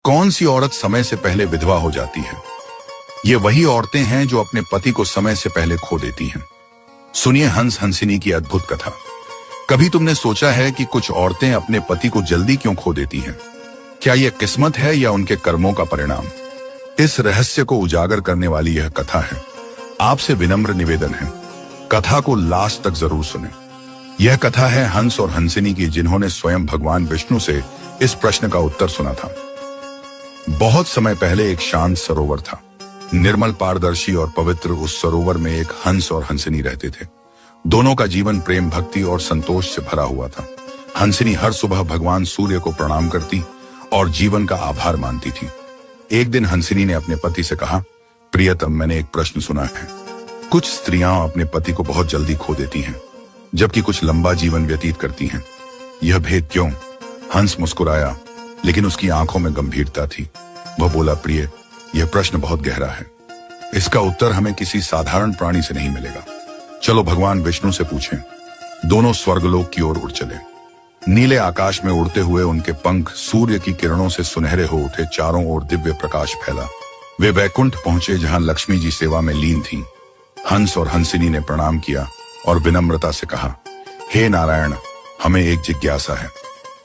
कौन सी औरत समय से पहले विधवा हो जाती है? ये वही औरतें हैं जो अपने पति को समय से पहले खो देती हैं। सुनिए हंस हंसिनी की अद्भुत कथा। कभी तुमने सोचा है कि कुछ औरतें अपने पति को जल्दी क्यों खो देती हैं? क्या यह किस्मत है या उनके कर्मों का परिणाम? इस रहस्य को उजागर करने वाली यह कथा है। आपसे विनम्र निवेदन है, कथा को लास्ट तक जरूर सुने। यह कथा है हंस और हंसिनी की, जिन्होंने स्वयं भगवान विष्णु से इस प्रश्न का उत्तर सुना था। बहुत समय पहले एक शांत सरोवर था। निर्मल, पारदर्शी और पवित्र उस सरोवर में एक हंस और हंसिनी रहते थे। दोनों का जीवन प्रेम, भक्ति और संतोष से भरा हुआ था। हंसिनी हर सुबह भगवान सूर्य को प्रणाम करती और जीवन का आभार मानती थी। एक दिन हंसिनी ने अपने पति से कहा, प्रियतम, मैंने एक प्रश्न सुना है। कुछ स्त्रियां अपने पति को बहुत जल्दी खो देती हैं, जबकि कुछ लंबा जीवन व्यतीत करती हैं। यह भेद क्यों? हंस मुस्कुराया, लेकिन उसकी आंखों में गंभीरता थी। वह बोला, प्रिय, यह प्रश्न बहुत गहरा है। इसका उत्तर हमें किसी साधारण प्राणी से नहीं मिलेगा। चलो भगवान विष्णु से पूछें। दोनों स्वर्गलोक की ओर उड़ चले। नीले आकाश में उड़ते हुए उनके पंख सूर्य की किरणों से सुनहरे हो उठे। चारों ओर दिव्य प्रकाश फैला। वे वैकुंठ पहुंचे, जहां लक्ष्मी जी सेवा में लीन थीं। हंस और हंसिनी ने प्रणाम किया और विनम्रता से कहा, हे नारायण, हमें एक जिज्ञासा है।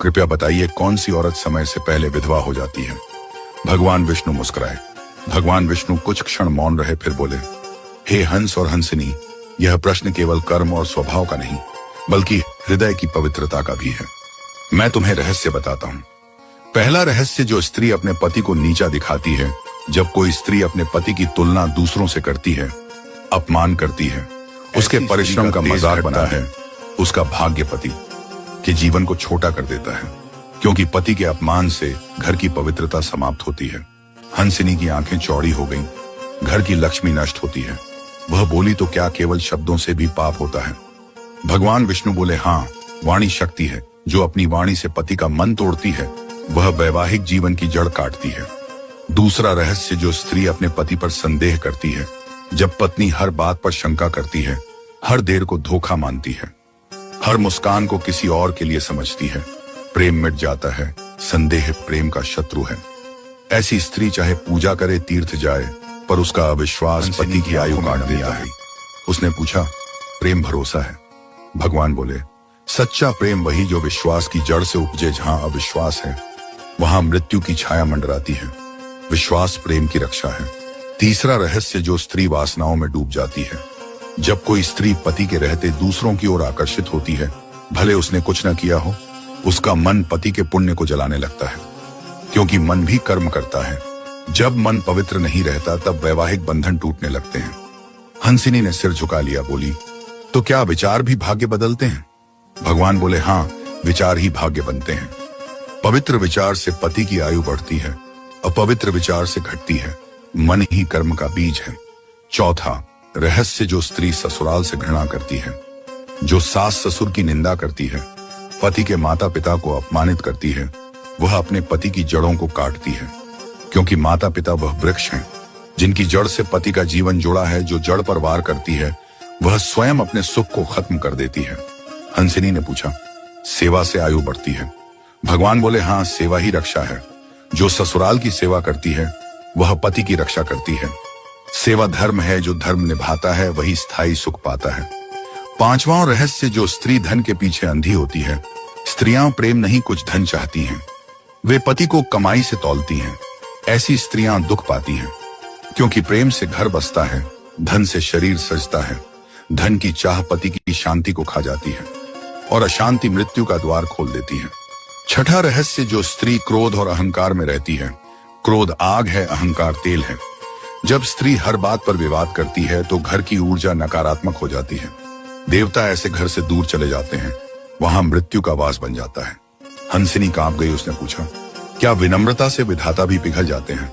कृपया बताइए, कौन सी औरत समय से पहले विधवा हो जाती है? भगवान विष्णु मुस्कुराए। भगवान विष्णु कुछ क्षण मौन रहे, फिर बोले, हे हंस और हंसिनी, यह प्रश्न केवल कर्म और स्वभाव का नहीं, बल्कि हृदय की पवित्रता का भी है। मैं तुम्हें रहस्य बताता हूं। पहला रहस्य, जो स्त्री अपने पति को नीचा दिखाती है। जब कोई स्त्री अपने पति की तुलना दूसरों से करती है, अपमान करती है, उसके परिश्रम का मजाक बनाता है, उसका भाग्य पति के जीवन को छोटा कर देता है, क्योंकि पति के अपमान से घर की पवित्रता समाप्त होती है। हंसिनी की आंखें चौड़ी हो गईं। घर की लक्ष्मी नष्ट होती है। वह बोली, तो क्या केवल शब्दों से भी पाप होता है? भगवान विष्णु बोले, हाँ, वाणी शक्ति है। जो अपनी वाणी से पति का मन तोड़ती है, वह वैवाहिक जीवन की जड़ काटती है। दूसरा रहस्य, जो स्त्री अपने पति पर संदेह करती है। जब पत्नी हर बात पर शंका करती है, हर देर को धोखा मानती है, हर मुस्कान को किसी और के लिए समझती है, प्रेम मिट जाता है। संदेह प्रेम का शत्रु है। ऐसी स्त्री चाहे पूजा करे, तीर्थ जाए, पर उसका अविश्वास पति की आयु काट देता है। उसने पूछा, प्रेम भरोसा है? भगवान बोले, सच्चा प्रेम वही जो विश्वास की जड़ से उपजे। जहां अविश्वास है, वहां मृत्यु की छाया मंडराती है। विश्वास प्रेम की रक्षा है। तीसरा रहस्य, जो स्त्री वासनाओं में डूब जाती है। जब कोई स्त्री पति के रहते दूसरों की ओर आकर्षित होती है, भले उसने कुछ न किया हो, उसका मन पति के पुण्य को जलाने लगता है, क्योंकि मन भी कर्म करता है। जब मन पवित्र नहीं रहता, तब वैवाहिक बंधन टूटने लगते हैं। हंसिनी ने सिर झुका लिया, बोली, तो क्या विचार भी भाग्य बदलते हैं? भगवान बोले, हाँ, विचार ही भाग्य बनते हैं। पवित्र विचार से पति की आयु बढ़ती है, अपवित्र विचार से घटती है। मन ही कर्म का बीज है। चौथा रहस्य, जो स्त्री ससुराल से घृणा करती है, जो सास ससुर की निंदा करती है, पति के माता पिता को अपमानित करती है, वह अपने पति की जड़ों को काटती है, क्योंकि माता पिता वह वृक्ष हैं जिनकी जड़ से पति का जीवन जुड़ा है। जो जड़ पर वार करती है, वह स्वयं अपने सुख को खत्म कर देती है। हंसिनी ने पूछा, सेवा से आयु बढ़ती है? भगवान बोले, हाँ, सेवा ही रक्षा है। जो ससुराल की सेवा करती है, वह पति की रक्षा करती है। सेवा धर्म है। जो धर्म निभाता है, वही स्थायी सुख पाता है। पांचवां रहस्य, जो स्त्री धन के पीछे अंधी होती है। स्त्रियां प्रेम नहीं, कुछ धन चाहती हैं। वे पति को कमाई से तौलती हैं। ऐसी स्त्रियां दुख पाती हैं, क्योंकि प्रेम से घर बसता है, धन से शरीर सजता है। धन की चाह पति की शांति को खा जाती है, और अशांति मृत्यु का द्वार खोल देती है। छठा रहस्य, जो स्त्री क्रोध और अहंकार में रहती है। क्रोध आग है, अहंकार तेल है। जब स्त्री हर बात पर विवाद करती है, तो घर की ऊर्जा नकारात्मक हो जाती है। देवता ऐसे घर से दूर चले जाते हैं, वहां मृत्यु का वास बन जाता है। हंसिनी कांप गई। उसने पूछा, क्या विनम्रता से विधाता भी पिघल जाते हैं?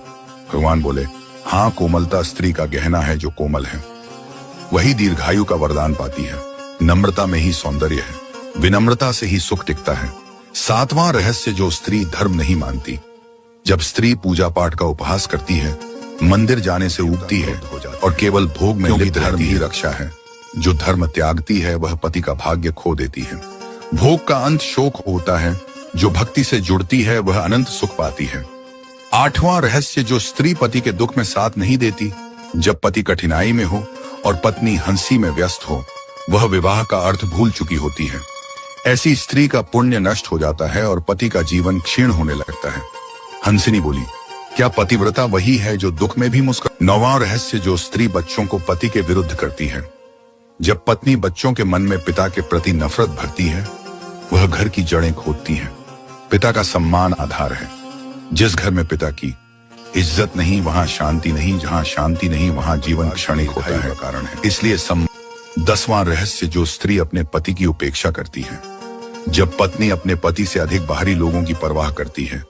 भगवान बोले, हाँ, कोमलता स्त्री का गहना है। जो कोमल है, वही दीर्घायु का वरदान पाती है। नम्रता में ही सौंदर्य है। विनम्रता से ही सुख टिकता है। सातवां रहस्य, जो स्त्री धर्म नहीं मानती। जब स्त्री पूजा पाठ का उपहास करती है, मंदिर जाने से ऊबती है और केवल भोग में लिप्त धर्म ही रक्षा है। जो धर्म त्यागती है, वह पति का भाग्य खो देती है। भोग का अंत शोक होता है। जो भक्ति से जुड़ती है, वह अनंत सुख पाती है। 8वां रहस्य, जो स्त्री पति के दुख में साथ नहीं देती। जब पति कठिनाई में हो और पत्नी हंसी में व्यस्त हो, वह विवाह का अर्थ भूल चुकी होती है। ऐसी स्त्री का पुण्य नष्ट हो जाता है और पति का जीवन क्षीण होने लगता है। हंसिनी बोली, क्या पतिव्रता वही है जो दुख में भी मुस्कुरा? 9वां रहस्य, जो स्त्री बच्चों को पति के विरुद्ध करती है। जब पत्नी बच्चों के मन में पिता के प्रति नफरत भरती है, वह घर की जड़ें खोदती है। पिता का सम्मान आधार है। जिस घर में पिता की इज्जत नहीं, वहां शांति नहीं। जहां शांति नहीं, वहां जीवन क्षणिक होता है। कारण है इसलिए 10वां रहस्य, जो स्त्री अपने पति की उपेक्षा करती है। जब पत्नी अपने पति से अधिक बाहरी लोगों की परवाह करती है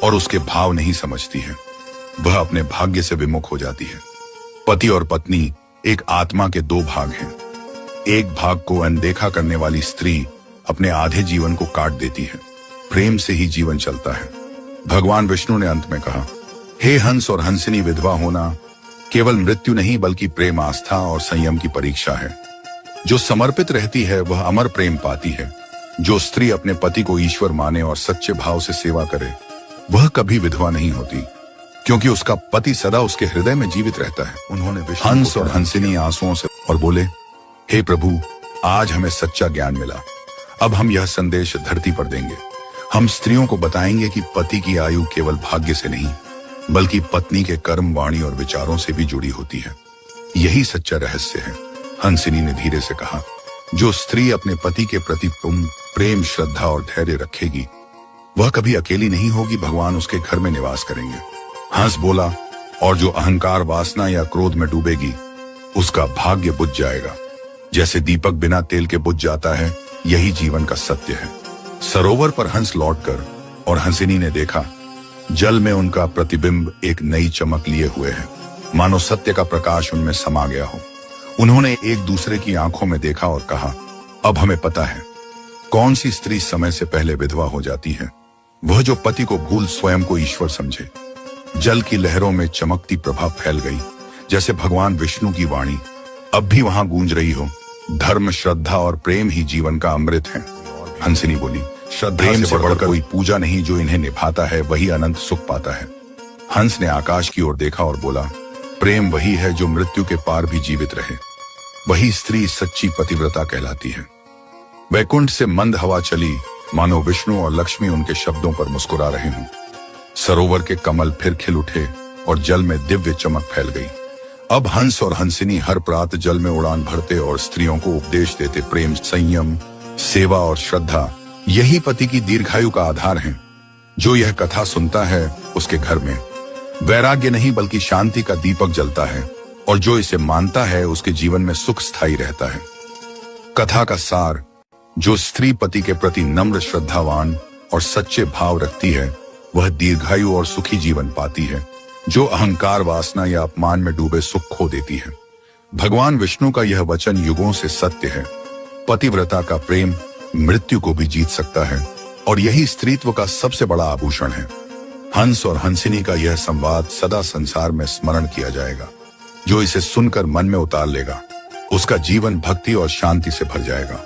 और उसके भाव नहीं समझती है, वह अपने भाग्य से विमुख हो जाती है। पति और पत्नी एक आत्मा के 2 भाग हैं। एक भाग को अनदेखा करने वाली स्त्री अपने आधे जीवन को काट देती है। प्रेम से ही जीवन चलता है। भगवान विष्णु ने अंत में कहा, हे हंस और हंसिनी, विधवा होना केवल मृत्यु नहीं बल्कि प्रेम, आस्था और संयम की परीक्षा है। जो समर्पित रहती है वह अमर प्रेम पाती है। जो स्त्री अपने पति को ईश्वर माने और सच्चे भाव से सेवा करे, वह कभी विधवा नहीं होती, क्योंकि उसका पति सदा उसके हृदय में जीवित रहता है। उन्होंने हंस और हंसिनी आंसुओं से और बोले, हे प्रभु, आज हमें सच्चा ज्ञान मिला। अब हम यह संदेश धरती पर देंगे। हम स्त्रियों को बताएंगे कि पति की आयु केवल भाग्य से नहीं बल्कि पत्नी के कर्म, वाणी और विचारों से भी जुड़ी होती है। यही सच्चा रहस्य है। हंसिनी ने धीरे से कहा, जो स्त्री अपने पति के प्रति प्रेम, श्रद्धा और धैर्य रखेगी, वह कभी अकेली नहीं होगी। भगवान उसके घर में निवास करेंगे। हंस बोला, और जो अहंकार, वासना या क्रोध में डूबेगी, उसका भाग्य बुझ जाएगा। जैसे दीपक बिना तेल के बुझ जाता है, यही जीवन का सत्य है। सरोवर पर हंस लौटकर और हंसिनी ने देखा, जल में उनका प्रतिबिंब एक नई चमक लिए हुए है, मानो सत्य का प्रकाश उनमें समा गया हो। उन्होंने एक दूसरे की आंखों में देखा और कहा, अब हमें पता है कौन सी स्त्री समय से पहले विधवा हो जाती है। वह जो पति को भूल स्वयं को ईश्वर समझे। जल की लहरों में चमकती प्रभा फैल गई, जैसे भगवान विष्णु की वाणी अब भी वहां गूंज रही हो। धर्म, श्रद्धा और प्रेम ही जीवन का अमृत है। हंसिनी बोली, प्रेम से बढ़कर कोई पूजा नहीं। जो इन्हें निभाता है वही अनंत सुख पाता है। हंस ने आकाश की ओर देखा और बोला, प्रेम वही है जो मृत्यु के पार भी जीवित रहे। वही स्त्री सच्ची पतिव्रता कहलाती है। वैकुंठ से मंद हवा चली, मानो विष्णु और लक्ष्मी उनके शब्दों पर मुस्कुरा रहे हों। सरोवर के कमल फिर खिल उठे और जल में दिव्य चमक फैल गई। अब हंस और हंसिनी हर प्रात जल में उड़ान भरते और स्त्रियों को उपदेश देते। प्रेम, संयम, सेवा और श्रद्धा, यही पति की दीर्घायु का आधार है। जो यह कथा सुनता है, उसके घर में वैराग्य नहीं बल्कि शांति का दीपक जलता है, और जो इसे मानता है उसके जीवन में सुख स्थायी रहता है। कथा का सार, जो स्त्री पति के प्रति नम्र, श्रद्धावान और सच्चे भाव रखती है, वह दीर्घायु और सुखी जीवन पाती है। जो अहंकार, वासना या अपमान में डूबे सुख खो देती है। भगवान विष्णु का यह वचन युगों से सत्य है। पतिव्रता का प्रेम मृत्यु को भी जीत सकता है, और यही स्त्रीत्व का सबसे बड़ा आभूषण है। हंस और हंसिनी का यह संवाद सदा संसार में स्मरण किया जाएगा। जो इसे सुनकर मन में उतार लेगा, उसका जीवन भक्ति और शांति से भर जाएगा।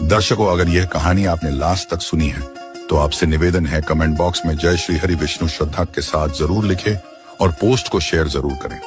दर्शकों, अगर यह कहानी आपने लास्ट तक सुनी है, तो आपसे निवेदन है, कमेंट बॉक्स में जय श्री हरि विष्णु श्रद्धा के साथ जरूर लिखें और पोस्ट को शेयर जरूर करें।